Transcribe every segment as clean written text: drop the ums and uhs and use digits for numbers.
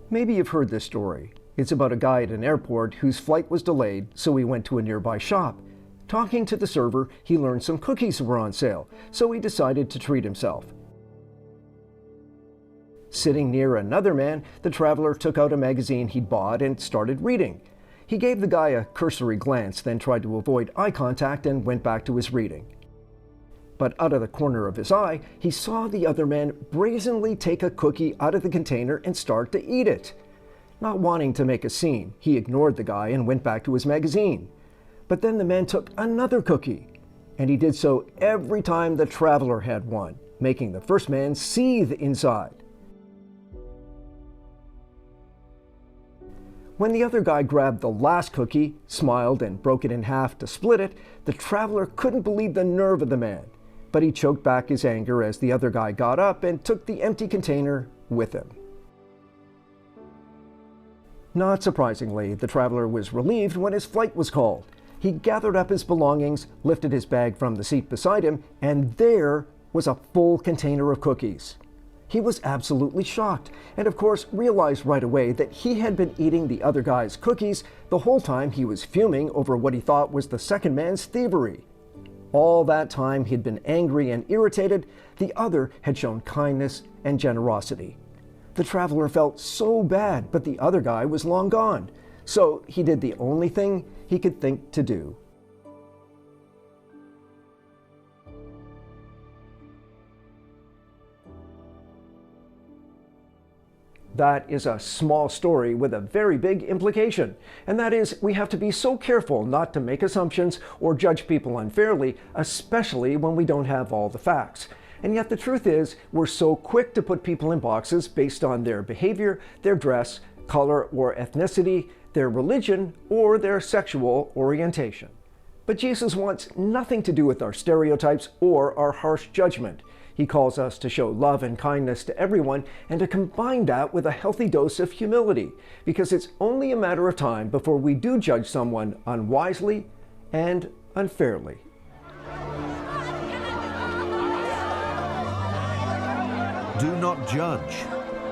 Maybe you've heard this story. It's about a guy at an airport whose flight was delayed, so he went to a nearby shop. Talking to the server, he learned some cookies were on sale, so he decided to treat himself. Sitting near another man, the traveler took out a magazine he'd bought and started reading. He gave the guy a cursory glance, then tried to avoid eye contact and went back to his reading. But out of the corner of his eye, he saw the other man brazenly take a cookie out of the container and start to eat it. Not wanting to make a scene, he ignored the guy and went back to his magazine. But then the man took another cookie, and he did so every time the traveler had one, making the first man seethe inside. When the other guy grabbed the last cookie, smiled, and broke it in half to split it, the traveler couldn't believe the nerve of the man. But he choked back his anger as the other guy got up and took the empty container with him. Not surprisingly, the traveler was relieved when his flight was called. He gathered up his belongings, lifted his bag from the seat beside him, and there was a full container of cookies. He was absolutely shocked, and of course realized right away that he had been eating the other guy's cookies the whole time he was fuming over what he thought was the second man's thievery. All that time he'd been angry and irritated, the other had shown kindness and generosity. The traveler felt so bad, but the other guy was long gone, so he did the only thing he could think to do. That is a small story with a very big implication, and that is we have to be so careful not to make assumptions or judge people unfairly, especially when we don't have all the facts. And yet the truth is, we're so quick to put people in boxes based on their behavior, their dress, color or ethnicity, their religion, or their sexual orientation. But Jesus wants nothing to do with our stereotypes or our harsh judgment. He calls us to show love and kindness to everyone and to combine that with a healthy dose of humility, because it's only a matter of time before we do judge someone unwisely and unfairly. Do not judge,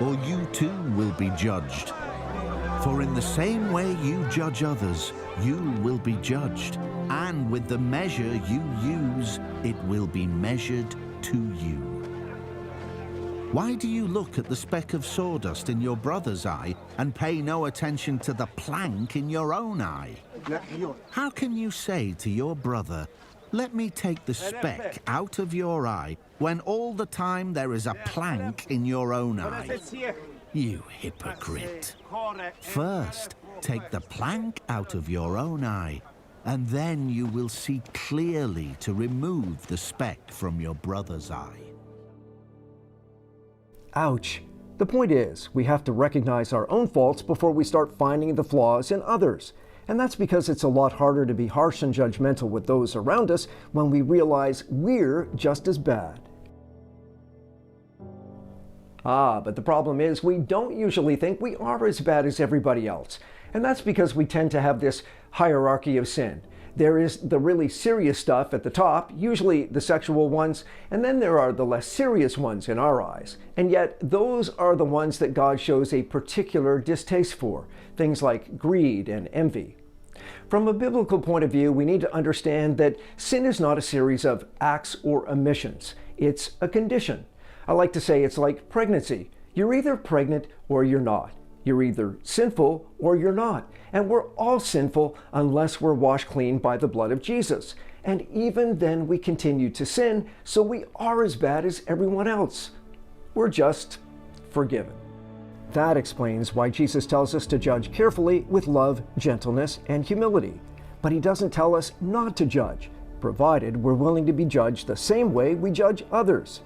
or you too will be judged. For in the same way you judge others, you will be judged, and with the measure you use, it will be measured to you. Why do you look at the speck of sawdust in your brother's eye and pay no attention to the plank in your own eye? How can you say to your brother, "Let me take the speck out of your eye," when all the time there is a plank in your own eye? You hypocrite! First, take the plank out of your own eye, and then you will see clearly to remove the speck from your brother's eye. Ouch! The point is, we have to recognize our own faults before we start finding the flaws in others. And that's because it's a lot harder to be harsh and judgmental with those around us when we realize we're just as bad. But the problem is we don't usually think we are as bad as everybody else. And that's because we tend to have this hierarchy of sin. There is the really serious stuff at the top, usually the sexual ones, and then there are the less serious ones in our eyes. And yet those are the ones that God shows a particular distaste for, things like greed and envy. From a biblical point of view, we need to understand that sin is not a series of acts or omissions. It's a condition. I like to say it's like pregnancy. You're either pregnant or you're not. You're either sinful or you're not. And we're all sinful unless we're washed clean by the blood of Jesus. And even then we continue to sin, so we are as bad as everyone else. We're just forgiven. That explains why Jesus tells us to judge carefully with love, gentleness, and humility. But he doesn't tell us not to judge, provided we're willing to be judged the same way we judge others.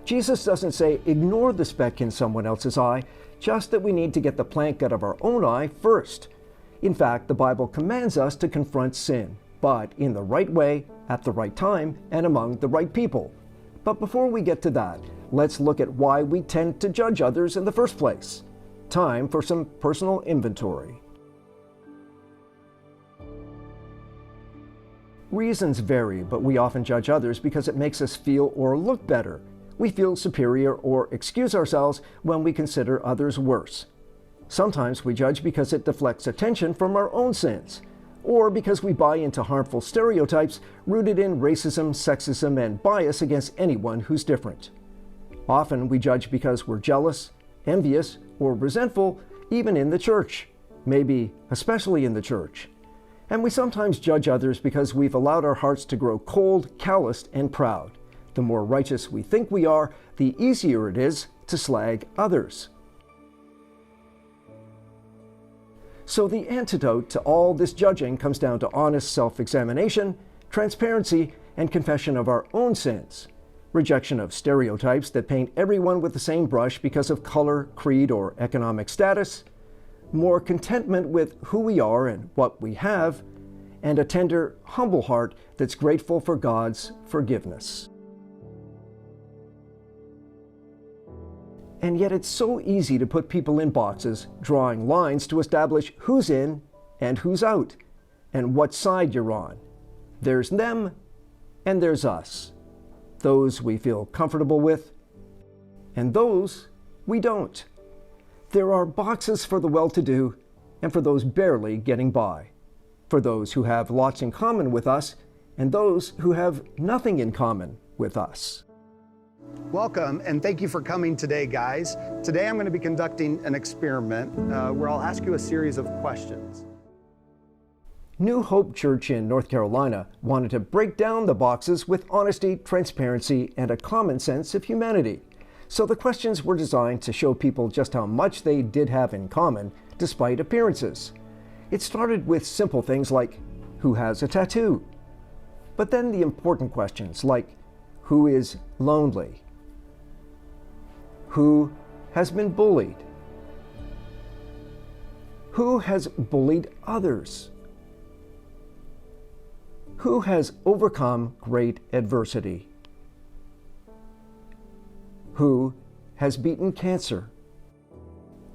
Jesus doesn't say ignore the speck in someone else's eye, just that we need to get the plank out of our own eye first. In fact, the Bible commands us to confront sin, but in the right way, at the right time, and among the right people. But before we get to that, let's look at why we tend to judge others in the first place. Time for some personal inventory. Reasons vary, but we often judge others because it makes us feel or look better. We feel superior or excuse ourselves when we consider others worse. Sometimes we judge because it deflects attention from our own sins, or because we buy into harmful stereotypes rooted in racism, sexism, and bias against anyone who's different. Often we judge because we're jealous, envious, or resentful, even in the church, maybe especially in the church. And we sometimes judge others because we've allowed our hearts to grow cold, calloused, and proud. The more righteous we think we are, the easier it is to slag others. So the antidote to all this judging comes down to honest self-examination, transparency, and confession of our own sins. Rejection of stereotypes that paint everyone with the same brush because of color, creed, or economic status. More contentment with who we are and what we have, and a tender, humble heart that's grateful for God's forgiveness. And yet it's so easy to put people in boxes, drawing lines to establish who's in and who's out, and what side you're on. There's them, and there's us. Those we feel comfortable with, and those we don't. There are boxes for the well-to-do, and for those barely getting by. For those who have lots in common with us, and those who have nothing in common with us. Welcome, and thank you for coming today, guys. Today I'm going to be conducting an experiment where I'll ask you a series of questions. New Hope Church in North Carolina wanted to break down the boxes with honesty, transparency, and a common sense of humanity. So the questions were designed to show people just how much they did have in common, despite appearances. It started with simple things like, who has a tattoo? But then the important questions like, who is lonely? Who has been bullied? Who has bullied others? Who has overcome great adversity? Who has beaten cancer?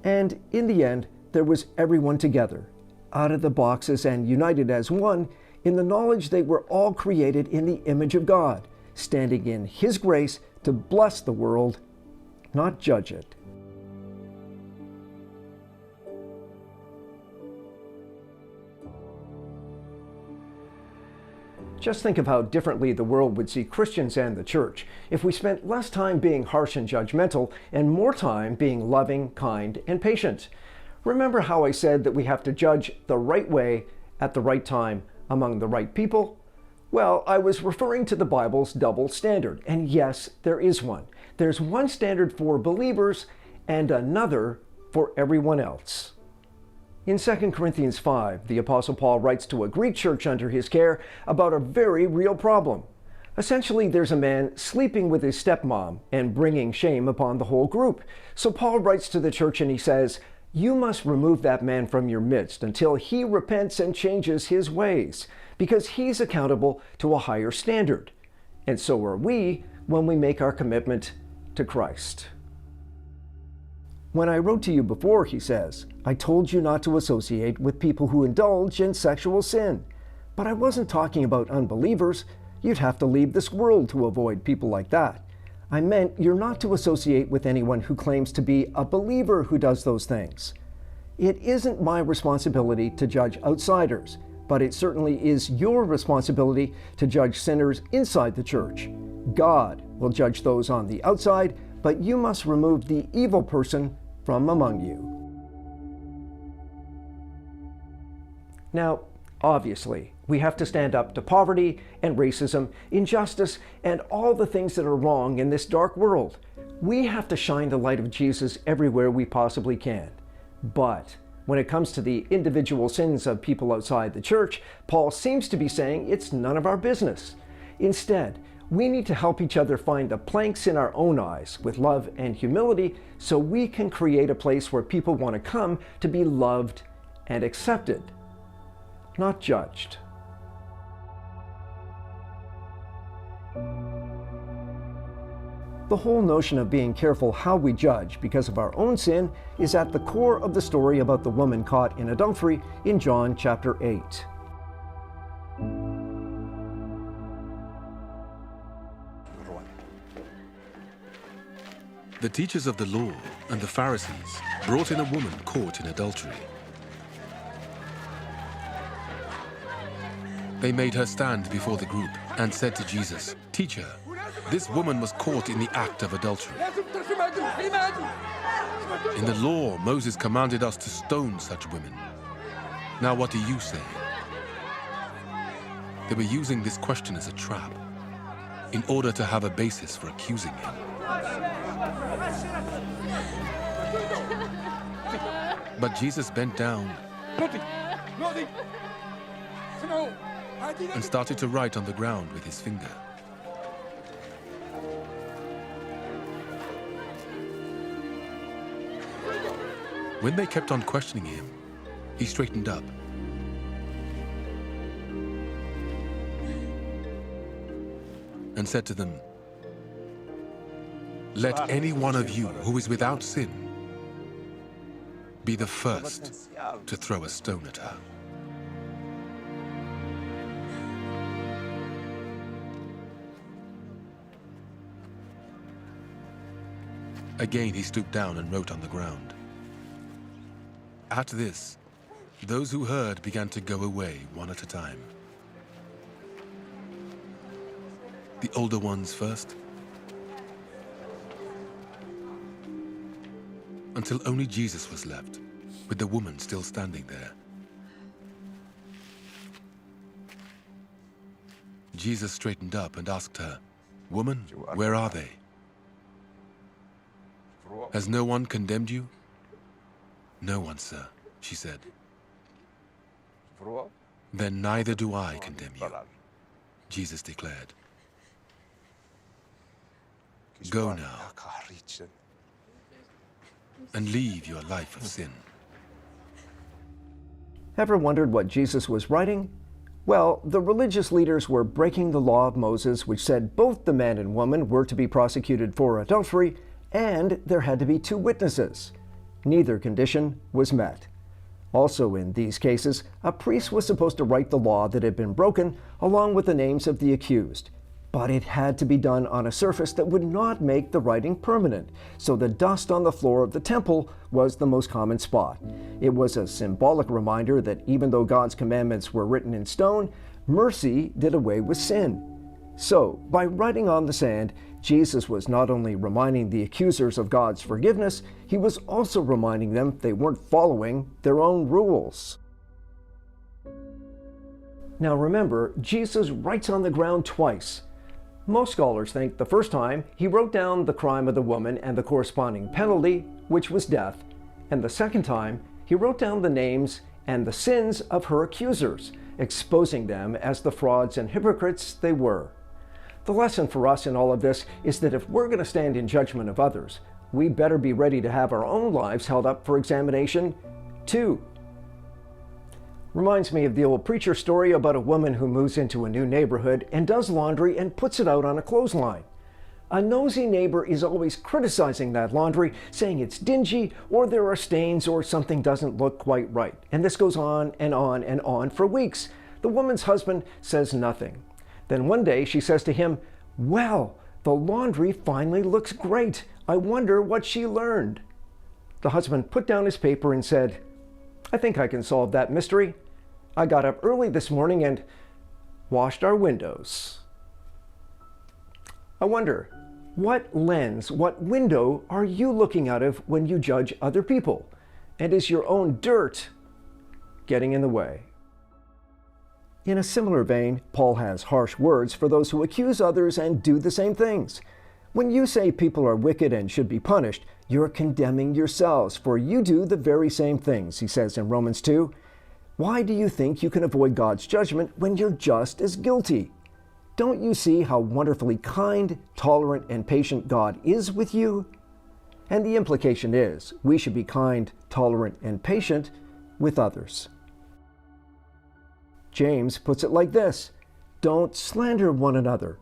And in the end, there was everyone together, out of the boxes and united as one in the knowledge they were all created in the image of God, standing in His grace to bless the world, not judge it. Just think of how differently the world would see Christians and the church if we spent less time being harsh and judgmental and more time being loving, kind, and patient. Remember how I said that we have to judge the right way at the right time among the right people? Well, I was referring to the Bible's double standard, and yes, there is one. There's one standard for believers and another for everyone else. In 2 Corinthians 5, the Apostle Paul writes to a Greek church under his care about a very real problem. Essentially, there's a man sleeping with his stepmom and bringing shame upon the whole group. So Paul writes to the church and he says, "You must remove that man from your midst until he repents and changes his ways, because he's accountable to a higher standard. And so are we when we make our commitment to Christ." When I wrote to you before, he says, I told you not to associate with people who indulge in sexual sin. But I wasn't talking about unbelievers. You'd have to leave this world to avoid people like that. I meant you're not to associate with anyone who claims to be a believer who does those things. It isn't my responsibility to judge outsiders, but it certainly is your responsibility to judge sinners inside the church. God will judge those on the outside, but you must remove the evil person from among you. Now, obviously, we have to stand up to poverty and racism, injustice, and all the things that are wrong in this dark world. We have to shine the light of Jesus everywhere we possibly can. But when it comes to the individual sins of people outside the church, Paul seems to be saying it's none of our business. Instead, we need to help each other find the planks in our own eyes with love and humility so we can create a place where people want to come to be loved and accepted, not judged. The whole notion of being careful how we judge because of our own sin is at the core of the story about the woman caught in adultery in John chapter 8. The teachers of the law and the Pharisees brought in a woman caught in adultery. They made her stand before the group and said to Jesus, "Teacher, this woman was caught in the act of adultery. In the law, Moses commanded us to stone such women. Now what do you say?" They were using this question as a trap in order to have a basis for accusing him. But Jesus bent down and started to write on the ground with his finger. When they kept on questioning him, he straightened up. And said to them, "Let any one of you who is without sin be the first to throw a stone at her." Again he stooped down and wrote on the ground. At this, those who heard began to go away one at a time. The older ones first, until only Jesus was left, with the woman still standing there. Jesus straightened up and asked her, "Woman, where are they? Has no one condemned you?" "No one, sir," she said. "Then neither do I condemn you," Jesus declared. "Go now and leave your life of sin." Ever wondered what Jesus was writing? Well, the religious leaders were breaking the law of Moses, which said both the man and woman were to be prosecuted for adultery, and there had to be 2 witnesses. Neither condition was met. Also in these cases, a priest was supposed to write the law that had been broken, along with the names of the accused. But it had to be done on a surface that would not make the writing permanent, so the dust on the floor of the temple was the most common spot. It was a symbolic reminder that even though God's commandments were written in stone, mercy did away with sin. So, by writing on the sand, Jesus was not only reminding the accusers of God's forgiveness, he was also reminding them they weren't following their own rules. Now remember, Jesus writes on the ground twice. Most scholars think the first time he wrote down the crime of the woman and the corresponding penalty, which was death, and the second time he wrote down the names and the sins of her accusers, exposing them as the frauds and hypocrites they were. The lesson for us in all of this is that if we're going to stand in judgment of others, we better be ready to have our own lives held up for examination too. Reminds me of the old preacher story about a woman who moves into a new neighborhood and does laundry and puts it out on a clothesline. A nosy neighbor is always criticizing that laundry, saying it's dingy or there are stains or something doesn't look quite right. And this goes on and on and on for weeks. The woman's husband says nothing. Then one day she says to him, "Well, the laundry finally looks great. I wonder what she learned." The husband put down his paper and said, "I think I can solve that mystery. I got up early this morning and washed our windows." I wonder, what lens, what window are you looking out of when you judge other people? And is your own dirt getting in the way? In a similar vein, Paul has harsh words for those who accuse others and do the same things. When you say people are wicked and should be punished, you're condemning yourselves, for you do the very same things, he says in Romans 2. Why do you think you can avoid God's judgment when you're just as guilty? Don't you see how wonderfully kind, tolerant, and patient God is with you? And the implication is, we should be kind, tolerant, and patient with others. James puts it like this: don't slander one another.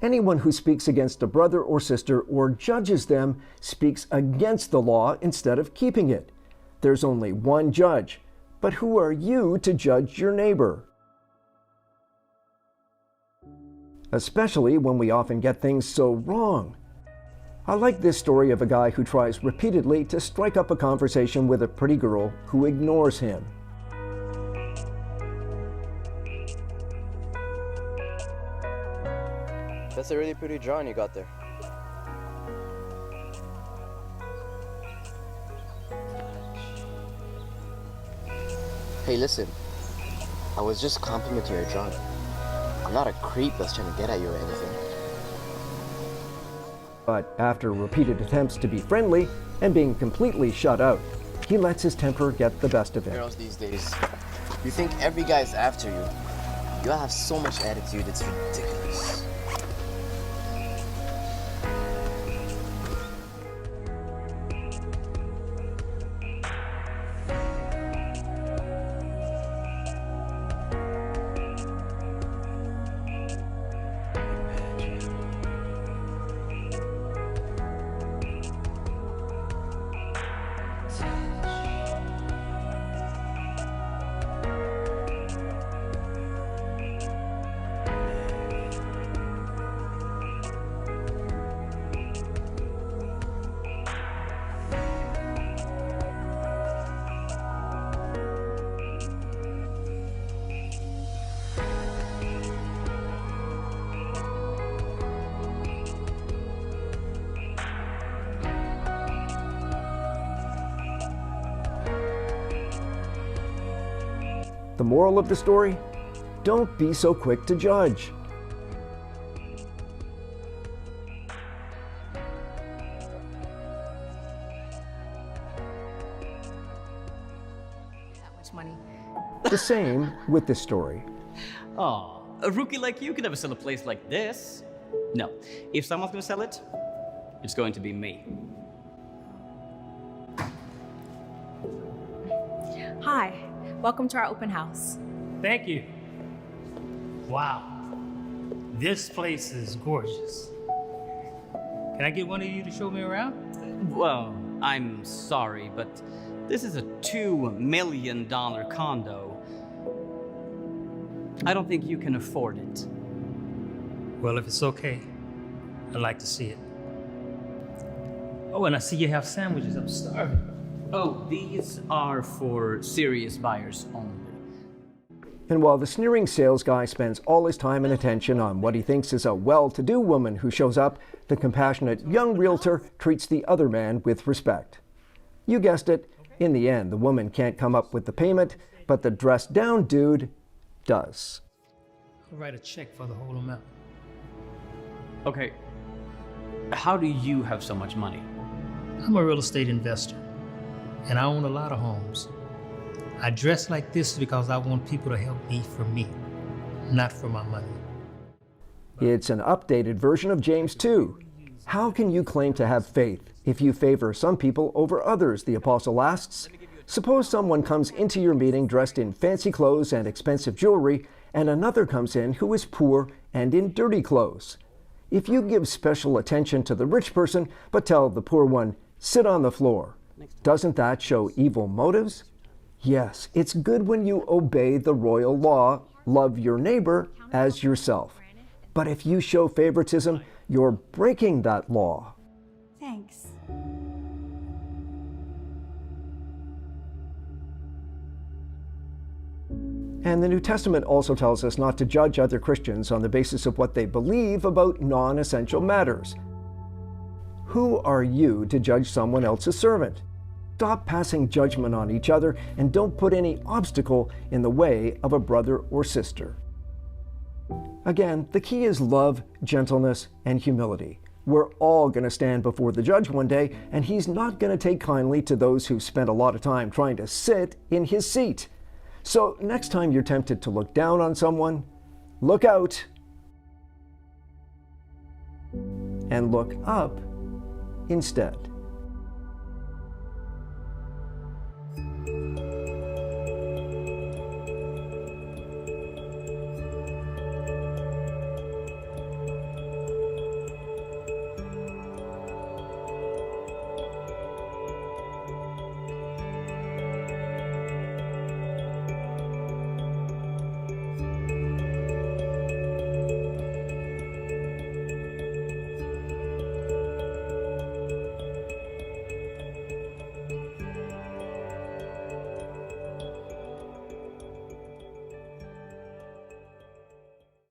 Anyone who speaks against a brother or sister or judges them speaks against the law instead of keeping it. There's only one judge, but who are you to judge your neighbor? Especially when we often get things so wrong. I like this story of a guy who tries repeatedly to strike up a conversation with a pretty girl who ignores him. That's a really pretty drawing you got there. Hey, listen. I was just complimenting your drawing. I'm not a creep that's trying to get at you or anything. But after repeated attempts to be friendly and being completely shut out, he lets his temper get the best of him. Girls these days, you think every guy's after you. You all have so much attitude, it's ridiculous. The moral of the story? Don't be so quick to judge. That much money. The same with this story. Oh, a rookie like you could never sell a place like this. No, if someone's gonna sell it, it's going to be me. Hi, welcome to our open house. Thank you. Wow. This place is gorgeous. Can I get one of you to show me around? Well, I'm sorry, but this is a $2 million condo. I don't think you can afford it. Well, if it's okay, I'd like to see it. Oh, and I see you have sandwiches. I'm starving. Oh, these are for serious buyers only. And while the sneering sales guy spends all his time and attention on what he thinks is a well-to-do woman who shows up, the compassionate young realtor treats the other man with respect. You guessed it, in the end, the woman can't come up with the payment, but the dressed-down dude does. I'll write a check for the whole amount. Okay, how do you have so much money? I'm a real estate investor, and I own a lot of homes. I dress like this because I want people to help me for me, not for my money. It's an updated version of James 2. How can you claim to have faith if you favor some people over others, the apostle asks. Suppose someone comes into your meeting dressed in fancy clothes and expensive jewelry, and another comes in who is poor and in dirty clothes. If you give special attention to the rich person, but tell the poor one, sit on the floor, doesn't that show evil motives? Yes, it's good when you obey the royal law, love your neighbor as yourself. But if you show favoritism, you're breaking that law. Thanks. And the New Testament also tells us not to judge other Christians on the basis of what they believe about non-essential matters. Who are you to judge someone else's servant? Stop passing judgment on each other and don't put any obstacle in the way of a brother or sister. Again, the key is love, gentleness, and humility. We're all going to stand before the judge one day, and he's not going to take kindly to those who spent a lot of time trying to sit in his seat. So next time you're tempted to look down on someone, look out and look up instead.